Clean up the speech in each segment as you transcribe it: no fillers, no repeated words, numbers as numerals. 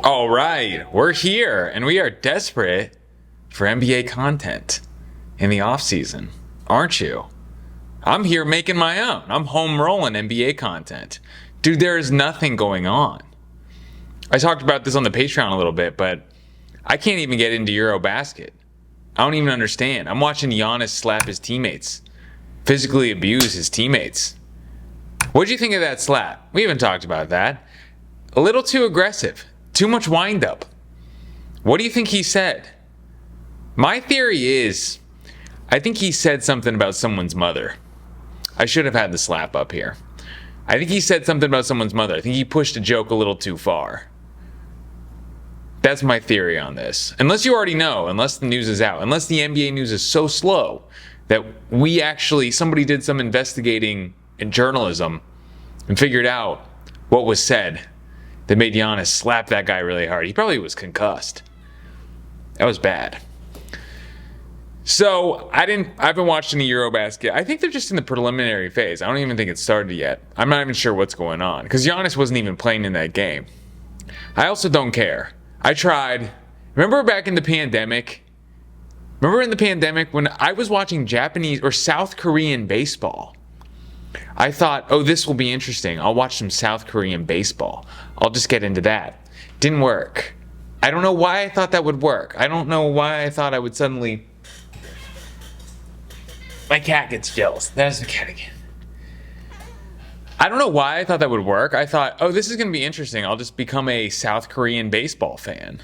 All right, we're here and we are desperate for NBA content in the off season, aren't you? I'm here making my own. I'm home rolling NBA content. Dude, there is nothing going on. I talked about this on the Patreon a little bit, but I can't even get into Eurobasket. I don't even understand. I'm watching Giannis slap his teammates, physically abuse his teammates. What'd you think of that slap? We haven't talked about that. A little too aggressive. Too much wind up. What do you think he said? My theory is, I think he said something about someone's mother. I should have had the slap up here. I think he said something about someone's mother. I think he pushed a joke a little too far. That's my theory on this. Unless you already know, unless the news is out, unless the NBA news is so slow that somebody did some investigating in journalism and figured out what was said that made Giannis slap that guy really hard. He probably was concussed. That was bad. So I haven't watched any Eurobasket. I think they're just in the preliminary phase. I don't even think it's started yet. I'm not even sure what's going on because Giannis wasn't even playing in that game. I also don't care. I tried. Remember back in the pandemic? Remember in the pandemic when I was watching Japanese or South Korean baseball? I thought, oh, this will be interesting. I'll watch some South Korean baseball. I'll just get into that. Didn't work. I don't know why I thought that would work. I don't know why I thought I would suddenly... My cat gets jealous. There's the cat again. I don't know why I thought that would work. I thought, oh, this is going to be interesting. I'll just become a South Korean baseball fan.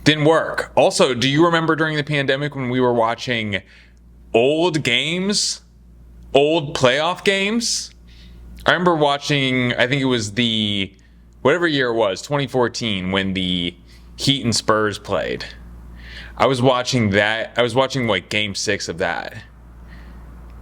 Didn't work. Also, do you remember during the pandemic when we were watching old games? Old playoff games? I remember watching, I think it was whatever year it was, 2014, when the Heat and Spurs played. I was watching that. I was watching like game 6 of that.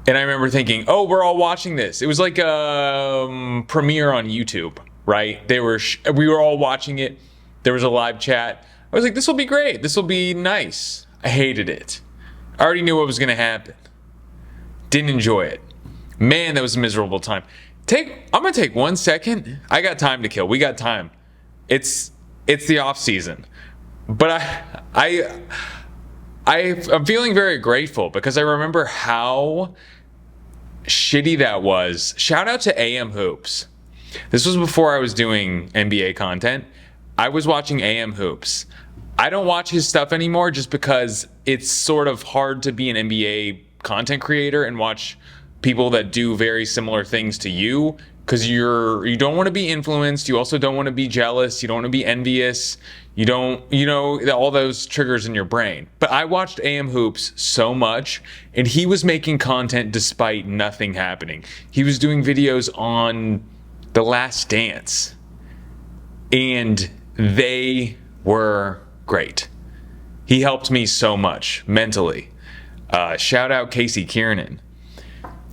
And I remember thinking, oh, we're all watching this. It was like a premiere on YouTube, right? We were all watching it. There was a live chat. I was like, this will be great. This will be nice. I hated it. I already knew what was going to happen. Didn't enjoy it. Man, that was a miserable time. I'm going to take 1 second. I got time to kill. We got time. It's the off season. But I'm feeling very grateful because I remember how shitty that was. Shout out to AM Hoops. This was before I was doing NBA content. I was watching AM Hoops. I don't watch his stuff anymore just because it's sort of hard to be an NBA content creator and watch people that do very similar things to you because you don't want to be influenced. You also don't want to be jealous. You don't want to be envious. You don't, all those triggers in your brain. But I watched AM Hoops so much, and he was making content despite nothing happening. He was doing videos on The Last Dance, and they were great. He helped me so much mentally. Shout out Casey Kiernan.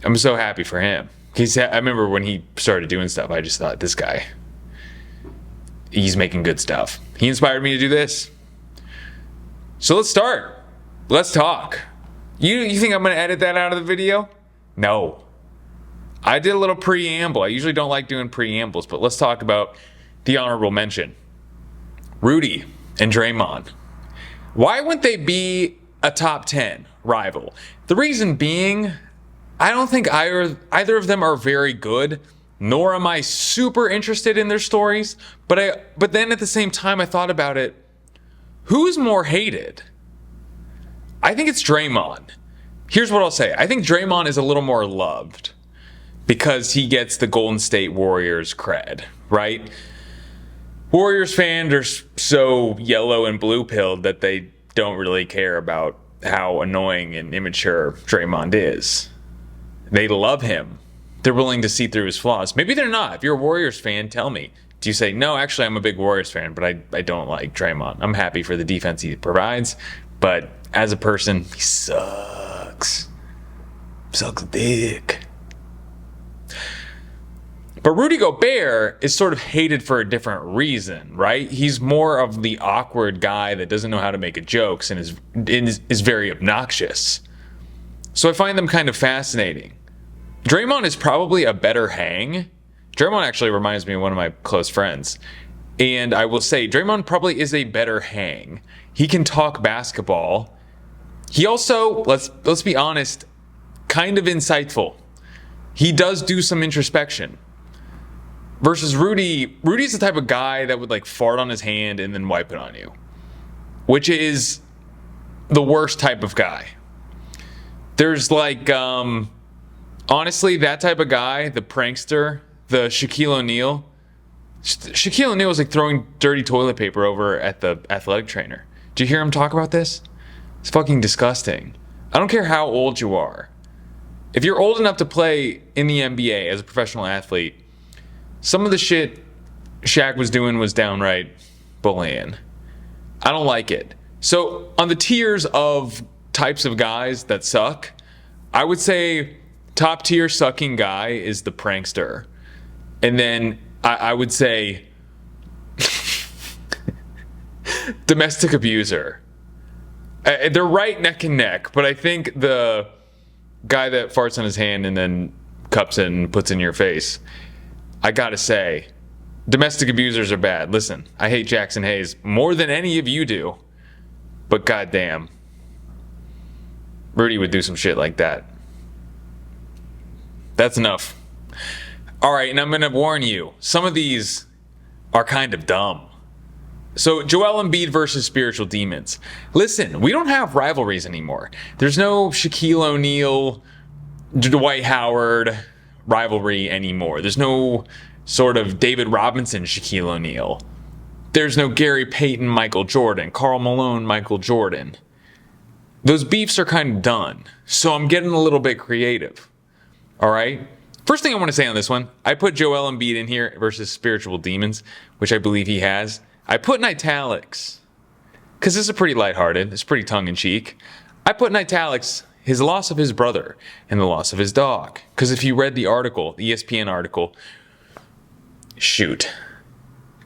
I'm so happy for him. I remember when he started doing stuff, I just thought, this guy, he's making good stuff. He inspired me to do this. So let's start. Let's talk. You think I'm going to edit that out of the video? No. I did a little preamble. I usually don't like doing preambles, but let's talk about the honorable mention. Rudy and Draymond. Why wouldn't they be a top 10 rival? The reason being, I don't think either of them are very good, nor am I super interested in their stories. But then at the same time, I thought about it. Who's more hated? I think it's Draymond. Here's what I'll say. I think Draymond is a little more loved because he gets the Golden State Warriors cred, right? Warriors fans are so yellow and blue pilled that they don't really care about how annoying and immature Draymond is. They love him. They're willing to see through his flaws. Maybe they're not. If you're a Warriors fan, tell me. Do you say, no, actually, I'm a big Warriors fan, but I don't like Draymond. I'm happy for the defense he provides, but as a person, he sucks. Sucks dick. But Rudy Gobert is sort of hated for a different reason, right? He's more of the awkward guy that doesn't know how to make jokes and is very obnoxious. So I find them kind of fascinating. Draymond is probably a better hang. Draymond actually reminds me of one of my close friends. And I will say, Draymond probably is a better hang. He can talk basketball. He also, let's be honest, kind of insightful. He does do some introspection. Versus Rudy's the type of guy that would like fart on his hand and then wipe it on you, which is the worst type of guy. There's like, honestly, that type of guy, the prankster, the Shaquille O'Neal. Shaquille O'Neal was like throwing dirty toilet paper over at the athletic trainer. Did you hear him talk about this? It's fucking disgusting. I don't care how old you are. If you're old enough to play in the NBA as a professional athlete, some of the shit Shaq was doing was downright bullying. I don't like it. So on the tiers of types of guys that suck, I would say top tier sucking guy is the prankster. And then I would say domestic abuser. They're right neck and neck, but I think the guy that farts on his hand and then cups it and puts it in your face, I gotta say, domestic abusers are bad. Listen, I hate Jackson Hayes more than any of you do, but goddamn, Rudy would do some shit like that. That's enough. All right, and I'm gonna warn you, some of these are kind of dumb. So Joel Embiid versus spiritual demons. Listen, we don't have rivalries anymore. There's no Shaquille O'Neal, Dwight Howard rivalry anymore. There's no sort of David Robinson, Shaquille O'Neal. There's no Gary Payton, Michael Jordan, Karl Malone, Michael Jordan. Those beefs are kind of done. So I'm getting a little bit creative. All right? First thing I want to say on this one, I put Joel Embiid in here versus spiritual demons, which I believe he has. I put in italics, because this is pretty lighthearted. It's pretty tongue-in-cheek. I put in italics his loss of his brother and the loss of his dog. Because if you read the article, the ESPN article, shoot.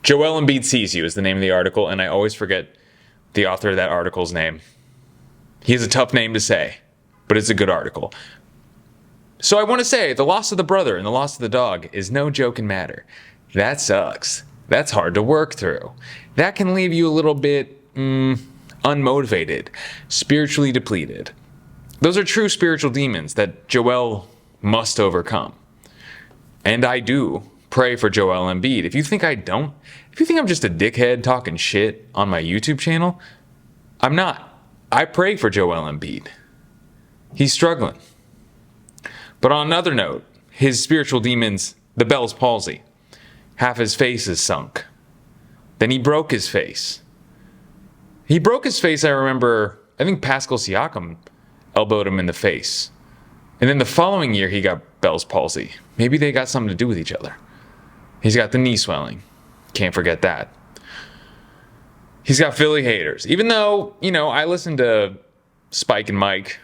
Joel Embiid Sees You is the name of the article, and I always forget the author of that article's name. He has a tough name to say, but it's a good article. So I want to say, the loss of the brother and the loss of the dog is no joking matter. That sucks. That's hard to work through. That can leave you a little bit unmotivated, spiritually depleted. Those are true spiritual demons that Joel must overcome. And I do pray for Joel Embiid. If you think I don't, if you think I'm just a dickhead talking shit on my YouTube channel, I'm not. I pray for Joel Embiid. He's struggling. But on another note, his spiritual demons, the Bell's palsy. Half his face is sunk. Then he broke his face. He broke his face, I remember, I think Pascal Siakam elbowed him in the face. And then the following year he got Bell's palsy. Maybe they got something to do with each other. He's got the knee swelling. Can't forget that. He's got Philly haters. Even though, I listen to Spike and Mike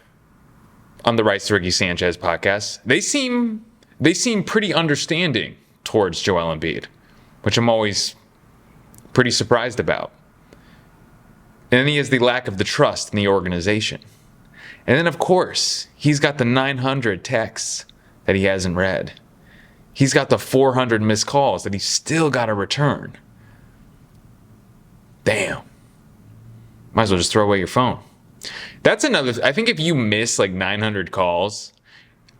on the Rights to Ricky Sanchez podcast. They seem pretty understanding towards Joel Embiid, which I'm always pretty surprised about. And then he has the lack of the trust in the organization. And then, of course, he's got the 900 texts that he hasn't read. He's got the 400 missed calls that he's still got to return. Damn. Might as well just throw away your phone. That's another, I think if you miss like 900 calls,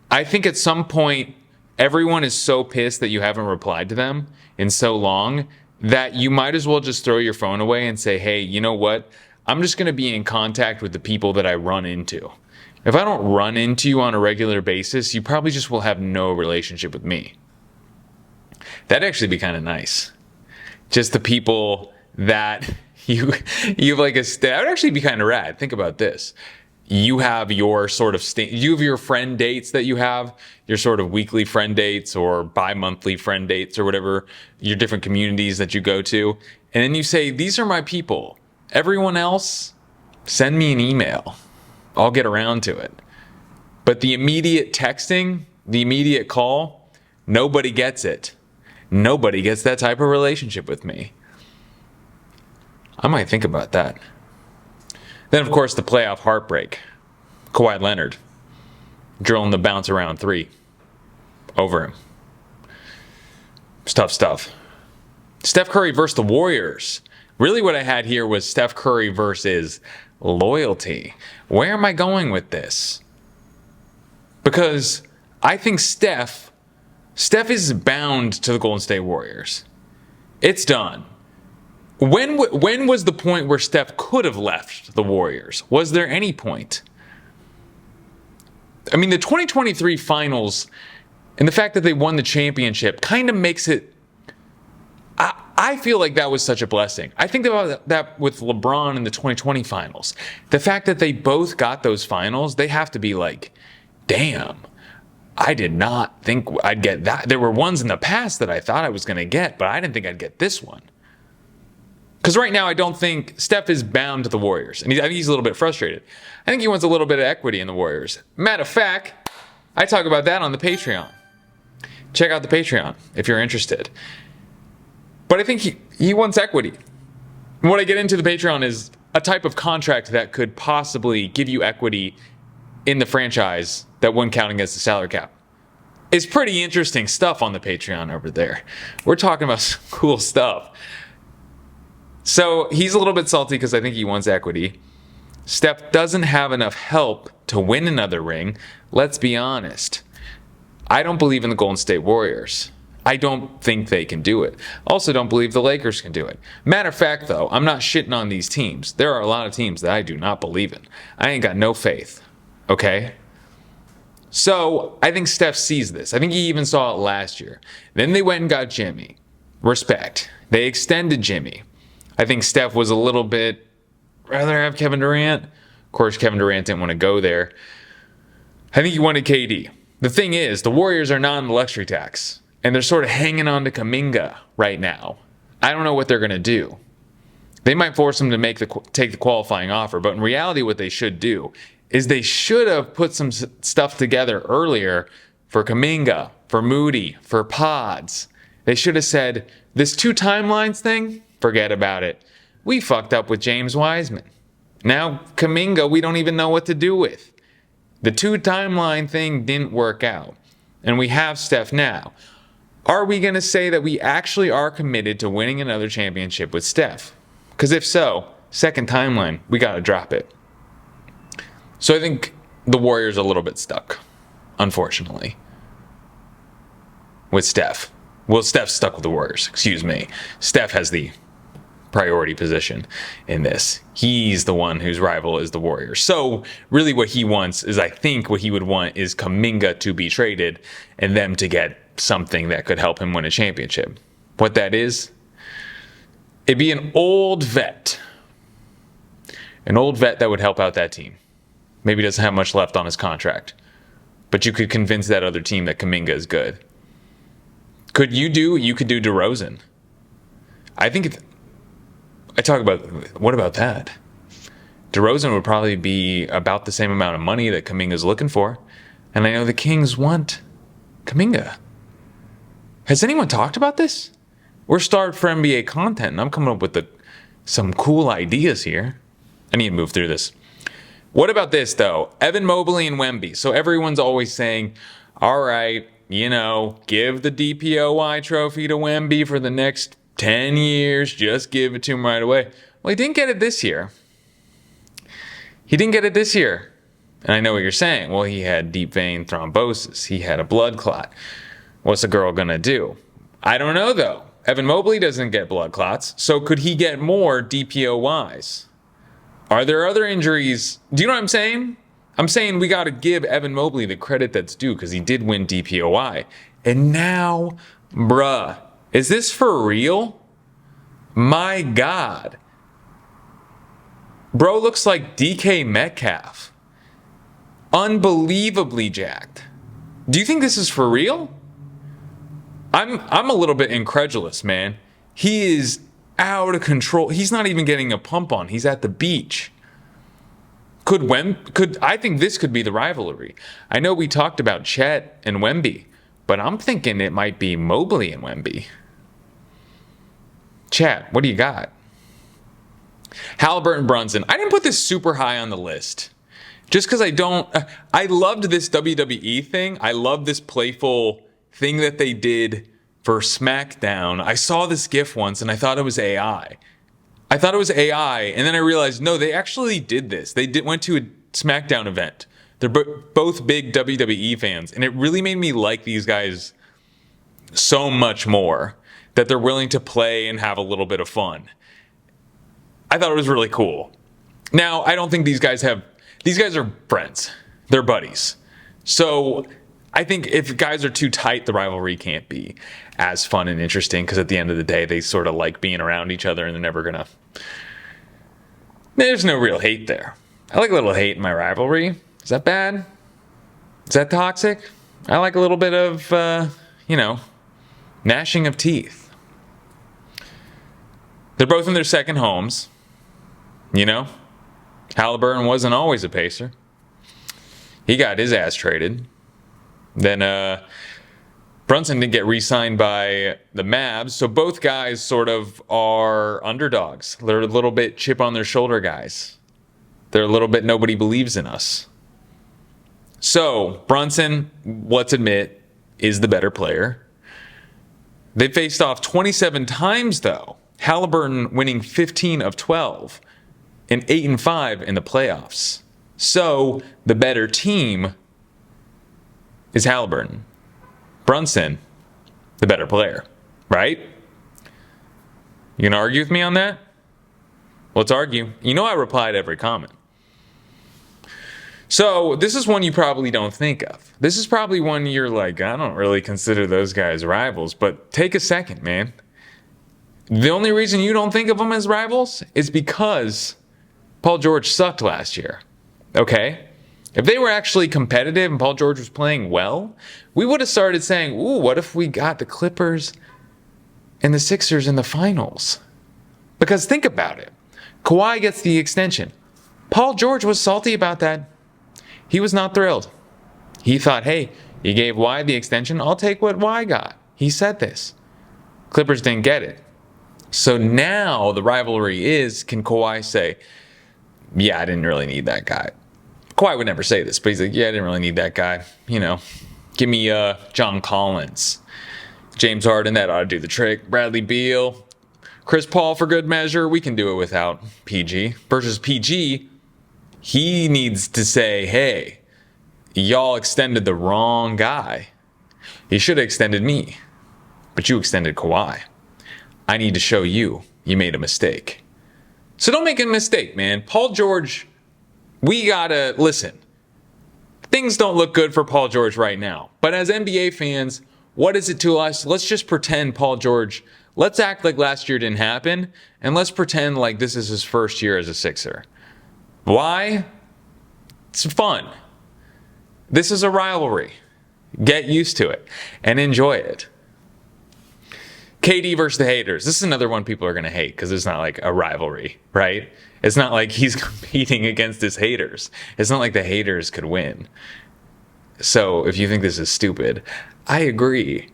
I think at some point, everyone is so pissed that you haven't replied to them in so long that you might as well just throw your phone away and say, hey, you know what? I'm just going to be in contact with the people that I run into. If I don't run into you on a regular basis, you probably just will have no relationship with me. That'd actually be kind of nice. Just the people that you like that would actually be kind of rad. Think about this. You have your sort of you have your friend dates that you have, your sort of weekly friend dates or bi-monthly friend dates or whatever, your different communities that you go to. And then you say, these are my people. Everyone else, send me an email. I'll get around to it. But the immediate texting, the immediate call, nobody gets it. Nobody gets that type of relationship with me. I might think about that. Then, of course, the playoff heartbreak. Kawhi Leonard drilling the bounce around three over him. It's tough stuff. Steph Curry versus the Warriors. Really what I had here was Steph Curry versus loyalty. Where am I going with this? Because I think Steph is bound to the Golden State Warriors. It's done. When was the point where Steph could have left the Warriors? Was there any point? I mean, the 2023 finals and the fact that they won the championship kind of makes it... I feel like that was such a blessing. I think about that with LeBron in the 2020 finals. The fact that they both got those finals, they have to be like, damn, I did not think I'd get that. There were ones in the past that I thought I was going to get, but I didn't think I'd get this one. Because right now, I don't think Steph is bound to the Warriors. And I think he's a little bit frustrated. I think he wants a little bit of equity in the Warriors. Matter of fact, I talk about that on the Patreon. Check out the Patreon if you're interested. But I think he wants equity. And what I get into the Patreon is a type of contract that could possibly give you equity in the franchise that wouldn't count against the salary cap. It's pretty interesting stuff on the Patreon over there. We're talking about some cool stuff. So he's a little bit salty because I think he wants equity. Steph doesn't have enough help to win another ring. Let's be honest. I don't believe in the Golden State Warriors. I don't think they can do it. Also don't believe the Lakers can do it. Matter of fact, though, I'm not shitting on these teams. There are a lot of teams that I do not believe in. I ain't got no faith. Okay? So I think Steph sees this. I think he even saw it last year. Then they went and got Jimmy. Respect. They extended Jimmy. I think Steph was a little bit rather have Kevin Durant. Of course, Kevin Durant didn't want to go there. I think he wanted KD. The thing is, the Warriors are not in the luxury tax. And they're sort of hanging on to Kuminga right now. I don't know what they're going to do. They might force him to take the qualifying offer. But in reality, what they should do is they should have put some stuff together earlier for Kuminga, for Moody, for Pods. They should have said, this 2 timelines thing, forget about it. We fucked up with James Wiseman. Now, Kuminga, we don't even know what to do with. The 2 timeline thing didn't work out. And we have Steph now. Are we going to say that we actually are committed to winning another championship with Steph? Because if so, second timeline, we got to drop it. So I think the Warriors are a little bit stuck, unfortunately, with Steph. Well, Steph's stuck with the Warriors, excuse me. Steph has the priority position in this. He's the one whose rival is the Warriors. So really what he wants is, I think what he would want is Kuminga to be traded and them to get something that could help him win a championship. What that is, it'd be an old vet. An old vet that would help out that team. Maybe doesn't have much left on his contract. But you could convince that other team that Kuminga is good. You could do DeRozan. I think what about that? DeRozan would probably be about the same amount of money that Kuminga's looking for. And I know the Kings want Kuminga. Has anyone talked about this? We're starved for NBA content, and I'm coming up with some cool ideas here. I need to move through this. What about this, though? Evan Mobley and Wemby. So everyone's always saying, all right, give the DPOY trophy to Wemby for the next 10 years. Just give it to him right away. Well, he didn't get it this year. And I know what you're saying. Well, he had deep vein thrombosis. He had a blood clot. What's a girl going to do? I don't know, though. Evan Mobley doesn't get blood clots. So could he get more DPOYs? Are there other injuries? Do you know what I'm saying? I'm saying we got to give Evan Mobley the credit that's due because he did win DPOY. And now, bruh, is this for real? My God. Bro looks like DK Metcalf. Unbelievably jacked. Do you think this is for real? I'm a little bit incredulous, man. He is out of control. He's not even getting a pump on. He's at the beach. I think this could be the rivalry. I know we talked about Chet and Wemby, but I'm thinking it might be Mobley and Wemby. Chat, what do you got? Halliburton, Brunson. I didn't put this super high on the list. Just because I loved this WWE thing. I love this playful thing that they did for SmackDown, I saw this GIF once and I thought it was AI. I thought it was AI, and then I realized, no, they actually did this. They went to a SmackDown event. They're both big WWE fans, and it really made me like these guys so much more that they're willing to play and have a little bit of fun. I thought it was really cool. Now, I don't think these guys are friends. They're buddies. So I think if guys are too tight, the rivalry can't be as fun and interesting, because at the end of the day, they sort of like being around each other, and they're never gonna... There's no real hate there. I like a little hate in my rivalry. Is that bad? Is that toxic? I like a little bit of, gnashing of teeth. They're both in their second homes. Halliburton wasn't always a Pacer. He got his ass traded. Then Brunson didn't get re-signed by the Mavs, so both guys sort of are underdogs. They're a little bit chip on their shoulder guys. They're a little bit nobody believes in us. So Brunson, let's admit, is the better player. They faced off 27 times, though. Halliburton winning 15 of 12 and 8-5 in the playoffs. So the better team is Halliburton. Brunson, the better player, right? You gonna argue with me on that? Let's argue. I reply to every comment. So this is one you probably don't think of. This is probably one you're like, I don't really consider those guys rivals, but take a second, man. The only reason you don't think of them as rivals is because Paul George sucked last year. Okay? If they were actually competitive and Paul George was playing well, we would have started saying, ooh, what if we got the Clippers and the Sixers in the finals? Because think about it. Kawhi gets the extension. Paul George was salty about that. He was not thrilled. He thought, hey, you gave Y the extension, I'll take what Y got. He said this. Clippers didn't get it. So now the rivalry is, can Kawhi say, yeah, I didn't really need that guy. Kawhi would never say this, but he's like, yeah, I didn't really need that guy. Give me John Collins. James Harden, that ought to do the trick. Bradley Beal. Chris Paul for good measure. We can do it without PG. Versus PG, he needs to say, hey, y'all extended the wrong guy. You should have extended me, but you extended Kawhi. I need to show you made a mistake. So don't make a mistake, man. Paul George, we gotta listen. Things don't look good for Paul George right now. But as NBA fans, what is it to us? Let's just pretend Paul George, let's act like last year didn't happen, and let's pretend like this is his first year as a Sixer. Why? It's fun. This is a rivalry. Get used to it and enjoy it. KD versus the haters. This is another one people are going to hate because it's not like a rivalry, right? It's not like he's competing against his haters. It's not like the haters could win. So if you think this is stupid, I agree.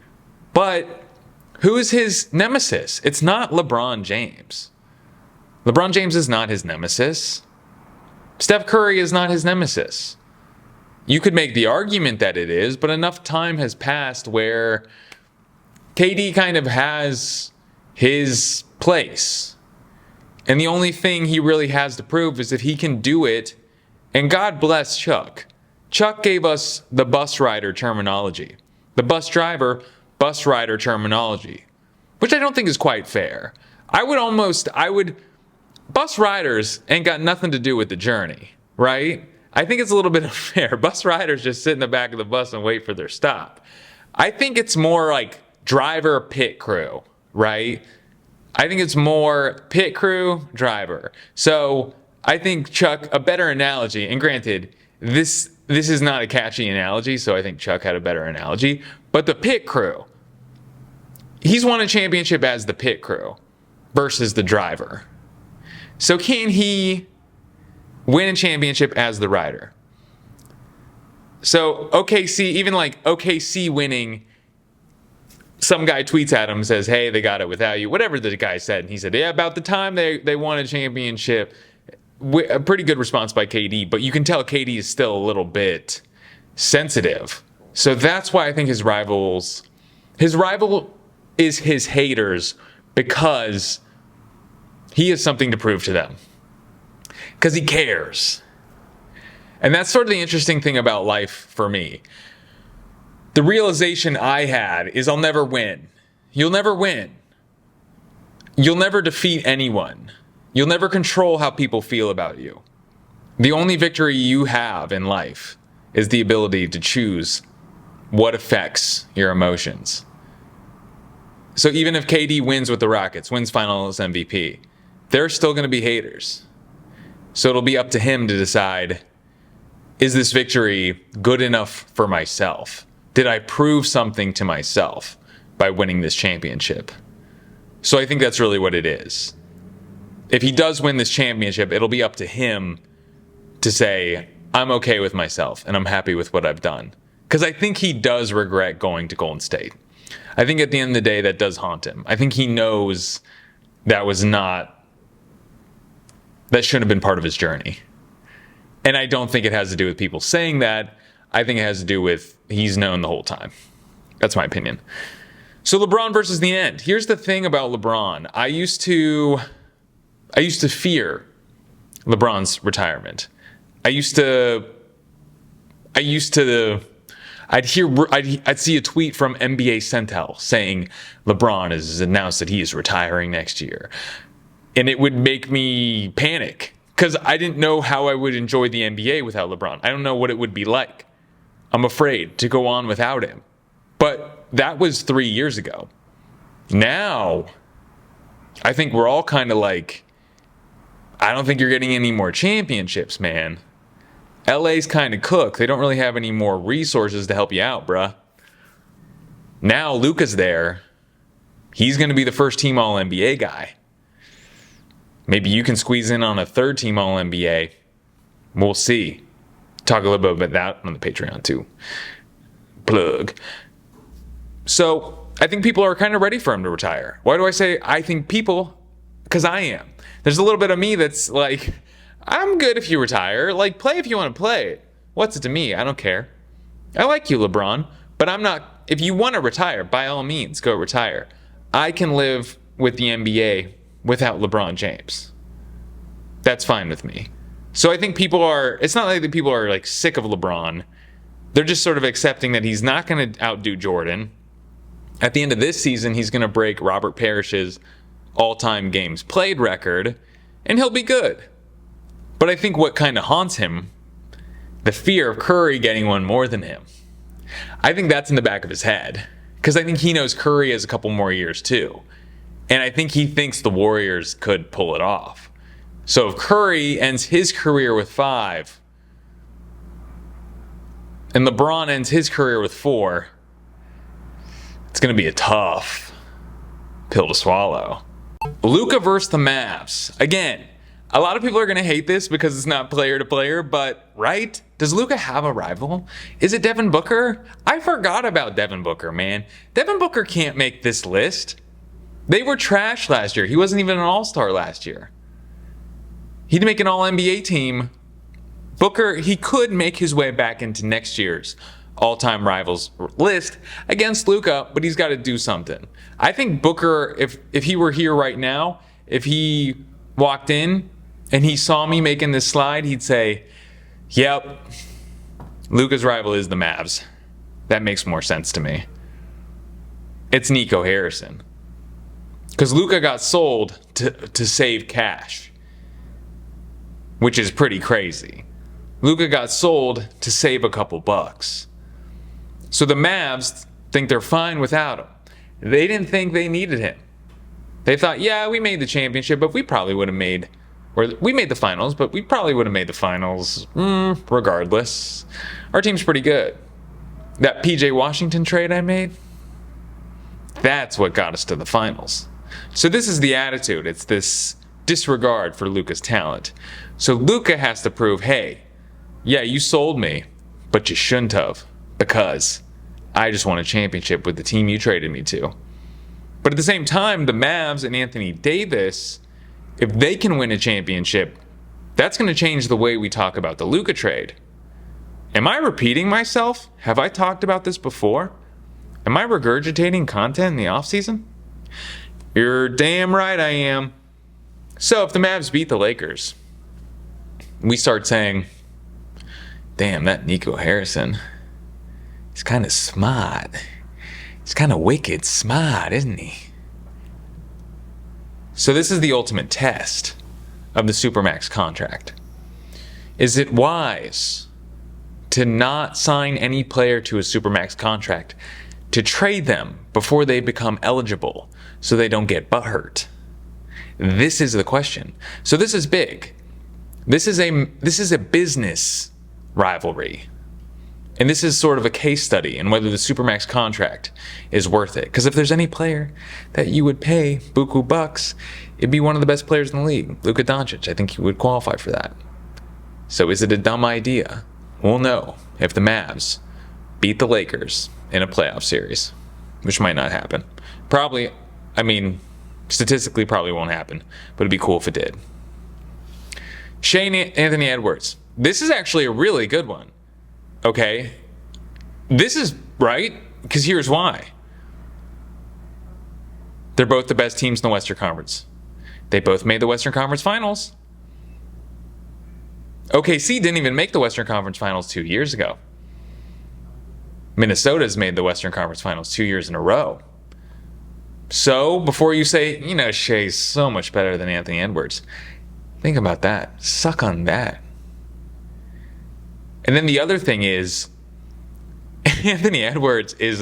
But who is his nemesis? It's not LeBron James. LeBron James is not his nemesis. Steph Curry is not his nemesis. You could make the argument that it is, but enough time has passed where KD kind of has his place. And the only thing he really has to prove is if he can do it. And God bless Chuck. Chuck gave us the bus rider terminology. The bus driver, bus rider terminology. Which I don't think is quite fair. Bus riders ain't got nothing to do with the journey, right? I think it's a little bit unfair. Bus riders just sit in the back of the bus and wait for their stop. I think it's more like driver, pit crew, right? I think it's more pit crew, driver. So I think Chuck, a better analogy, and granted, this is not a catchy analogy, so I think Chuck had a better analogy, but the pit crew, he's won a championship as the pit crew versus the driver. So can he win a championship as the rider? So OKC, even like OKC winning, some guy tweets at him and says, hey, they got it without you. Whatever the guy said. And he said, yeah, about the time they won a championship. A pretty good response by KD. But you can tell KD is still a little bit sensitive. So that's why I think his rival is his haters because he has something to prove to them. Because he cares. And that's sort of the interesting thing about life for me. The realization I had is I'll never win. You'll never win. You'll never defeat anyone. You'll never control how people feel about you. The only victory you have in life is the ability to choose what affects your emotions. So even if KD wins with the Rockets, wins Finals MVP, there's still going to be haters. So it'll be up to him to decide, is this victory good enough for myself? Did I prove something to myself by winning this championship? So I think that's really what it is. If he does win this championship, it'll be up to him to say, I'm okay with myself and I'm happy with what I've done. Because I think he does regret going to Golden State. I think at the end of the day, that does haunt him. I think he knows that shouldn't have been part of his journey. And I don't think it has to do with people saying that. I think it has to do with he's known the whole time. That's my opinion. So LeBron versus the end. Here's the thing about LeBron. I used to fear LeBron's retirement. I'd see a tweet from NBA Centel saying LeBron has announced that he is retiring next year. And it would make me panic because I didn't know how I would enjoy the NBA without LeBron. I don't know what it would be like. I'm afraid to go on without him. But that was 3 years ago. Now, I think we're all kind of like, I don't think you're getting any more championships, man. LA's kind of cooked. They don't really have any more resources to help you out, bruh. Now Luka's there. He's going to be the first team All-NBA guy. Maybe you can squeeze in on a third team All-NBA. We'll see. Talk a little bit about that on the Patreon too. Plug. So I think people are kind of ready for him to retire. Why do I say I think people? Because I am. There's a little bit of me that's like, I'm good if you retire. Like, play if you want to play. What's it to me? I don't care. I like you, LeBron, but I'm not. If you want to retire, by all means, go retire. I can live with the NBA without LeBron James. That's fine with me. So I think it's not like the people are like sick of LeBron. They're just sort of accepting that he's not going to outdo Jordan. At the end of this season, he's going to break Robert Parrish's all-time games played record, and he'll be good. But I think what kind of haunts him, the fear of Curry getting one more than him. I think that's in the back of his head. Because I think he knows Curry has a couple more years too. And I think he thinks the Warriors could pull it off. So if Curry ends his career with 5, and LeBron ends his career with 4, it's going to be a tough pill to swallow. Luka versus the Mavs. Again, a lot of people are going to hate this because it's not player to player, but right? Does Luka have a rival? Is it Devin Booker? I forgot about Devin Booker, man. Devin Booker can't make this list. They were trash last year. He wasn't even an all-star last year. He'd make an all-NBA team. Booker, he could make his way back into next year's all-time rivals list against Luka, but he's got to do something. I think Booker, if he were here right now, if he walked in and he saw me making this slide, he'd say, yep, Luka's rival is the Mavs. That makes more sense to me. It's Nico Harrison. Because Luka got sold to save cash, which is pretty crazy. Luka got sold to save a couple bucks. So the Mavs think they're fine without him. They didn't think they needed him. They thought, yeah, we made the championship, but we probably would have made, or we made the finals, but we probably would have made the finals regardless. Our team's pretty good. That PJ Washington trade I made, that's what got us to the finals. So this is the attitude. It's this disregard for Luka's talent. So Luka has to prove, hey, yeah, you sold me, but you shouldn't have, because I just won a championship with the team you traded me to. But at the same time, the Mavs and Anthony Davis, if they can win a championship, that's going to change the way we talk about the Luka trade. Am I repeating myself? Have I talked about this before? Am I regurgitating content in the offseason? You're damn right I am. So if the Mavs beat the Lakers, we start saying, damn, that Nico Harrison, he's kind of smart. He's kind of wicked smart, isn't he? So this is the ultimate test of the Supermax contract. Is it wise to not sign any player to a Supermax contract, to trade them before they become eligible so they don't get butthurt? This is the question. So this is big. This is a business rivalry. And this is sort of a case study in whether the Supermax contract is worth it. Because if there's any player that you would pay buku bucks, it'd be one of the best players in the league, Luka Doncic. I think he would qualify for that. So is it a dumb idea? We'll know if the Mavs beat the Lakers in a playoff series, which might not happen. Probably, statistically probably won't happen, but it'd be cool if it did. Anthony Edwards. This is actually a really good one. Okay? This is right, because here's why. They're both the best teams in the Western Conference. They both made the Western Conference Finals. OKC didn't even make the Western Conference Finals 2 years ago. Minnesota's made the Western Conference Finals 2 years in a row. So, before you say, Shai's so much better than Anthony Edwards, think about that. Suck on that. And then the other thing is, Anthony Edwards is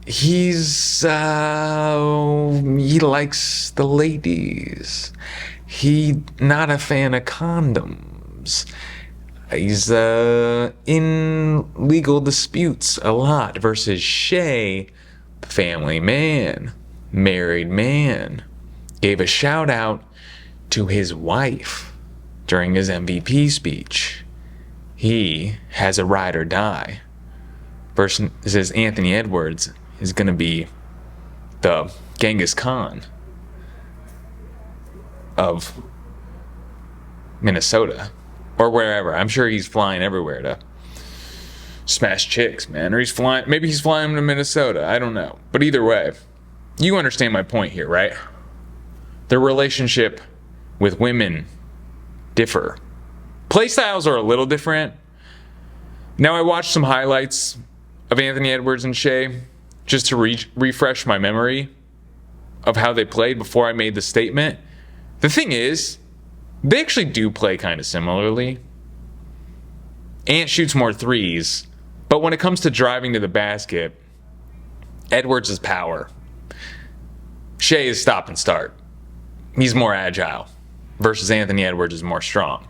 he likes the ladies. He not a fan of condoms. He's in legal disputes a lot versus Shai, family man, married man. Gave a shout out to his wife during his MVP speech. He has a ride or die. Versus Anthony Edwards is going to be the Genghis Khan of Minnesota or wherever. I'm sure he's flying everywhere to smash chicks, man. Or maybe he's flying to Minnesota. I don't know. But either way, you understand my point here, right? Their relationship with women differ. Play styles are a little different. Now, I watched some highlights of Anthony Edwards and Shai just to refresh my memory of how they played before I made the statement. The thing is, they actually do play kind of similarly. Ant shoots more threes, but when it comes to driving to the basket, Edwards is power. Shai is stop and start. He's more agile versus Anthony Edwards is more strong.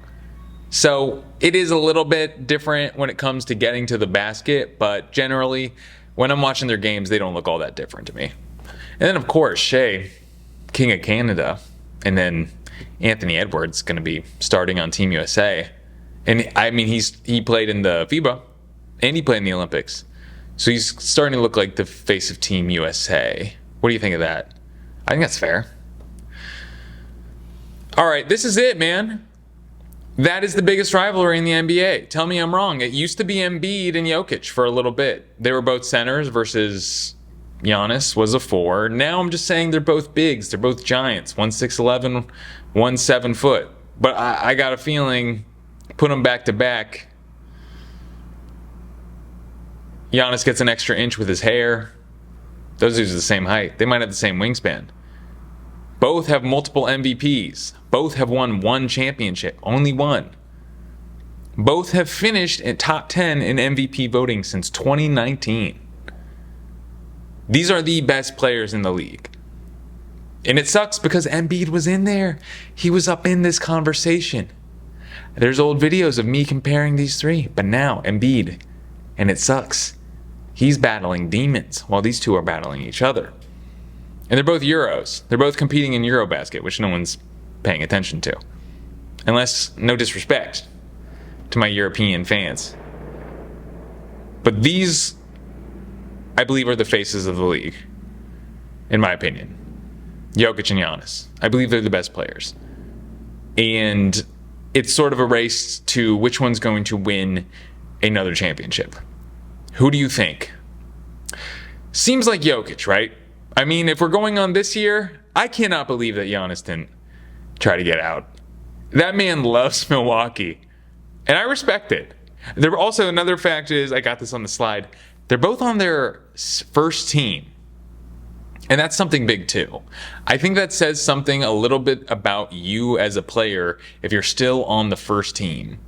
So it is a little bit different when it comes to getting to the basket, but generally, when I'm watching their games, they don't look all that different to me. And then, of course, Shai, King of Canada, and then Anthony Edwards going to be starting on Team USA. And he played in the FIBA, and he played in the Olympics. So he's starting to look like the face of Team USA. What do you think of that? I think that's fair. All right, this is it, man. That is the biggest rivalry in the NBA. Tell me I'm wrong. It used to be Embiid and Jokić for a little bit. They were both centers versus Giannis was a 4. Now I'm just saying they're both bigs. They're both giants. One 6'11", one 7 foot. But I got a feeling, put them back to back, Giannis gets an extra inch with his hair. Those dudes are the same height. They might have the same wingspan. Both have multiple MVPs. Both have won one championship. Only one. Both have finished in top 10 in MVP voting since 2019. These are the best players in the league. And it sucks because Embiid was in there. He was up in this conversation. There's old videos of me comparing these three. But now, Embiid. And it sucks. He's battling demons while these two are battling each other. And they're both Euros. They're both competing in Eurobasket, which no one's paying attention to. Unless, no disrespect to my European fans. But these, I believe, are the faces of the league, in my opinion. Jokić and Giannis. I believe they're the best players. And it's sort of a race to which one's going to win another championship. Who do you think? Seems like Jokić, right? I mean, if we're going on this year, I cannot believe that Giannis didn't try to get out. That man loves Milwaukee, and I respect it. There also, another fact is, I got this on the slide, they're both on their first team. And that's something big too. I think that says something a little bit about you as a player if you're still on the first team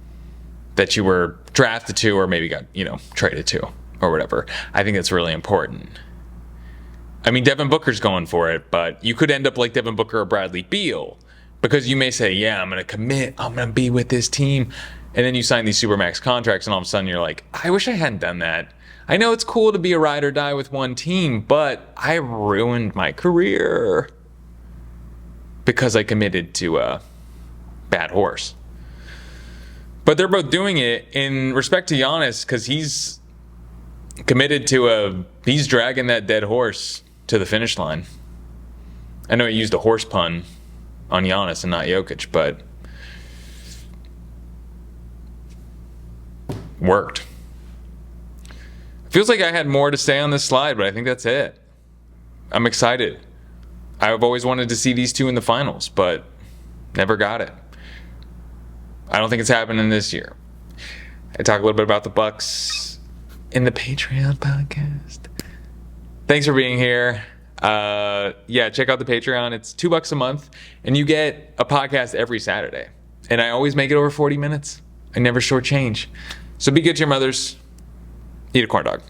that you were drafted to or maybe got, traded to or whatever. I think that's really important. I mean, Devin Booker's going for it, but you could end up like Devin Booker or Bradley Beal because you may say, yeah, I'm going to commit. I'm going to be with this team. And then you sign these Supermax contracts and all of a sudden you're like, I wish I hadn't done that. I know it's cool to be a ride or die with one team, but I ruined my career because I committed to a bad horse. But they're both doing it in respect to Giannis because he's committed to he's dragging that dead horse to the finish line. I know he used a horse pun on Giannis and not Jokić, but worked. Feels like I had more to say on this slide, but I think that's it. I'm excited. I've always wanted to see these two in the finals, but never got it. I don't think it's happening this year. I talk a little bit about the Bucks in the Patreon podcast. Thanks for being here. Check out the Patreon. It's $2 a month, and you get a podcast every Saturday. And I always make it over 40 minutes. I never shortchange. So be good to your mothers. Eat a corn dog.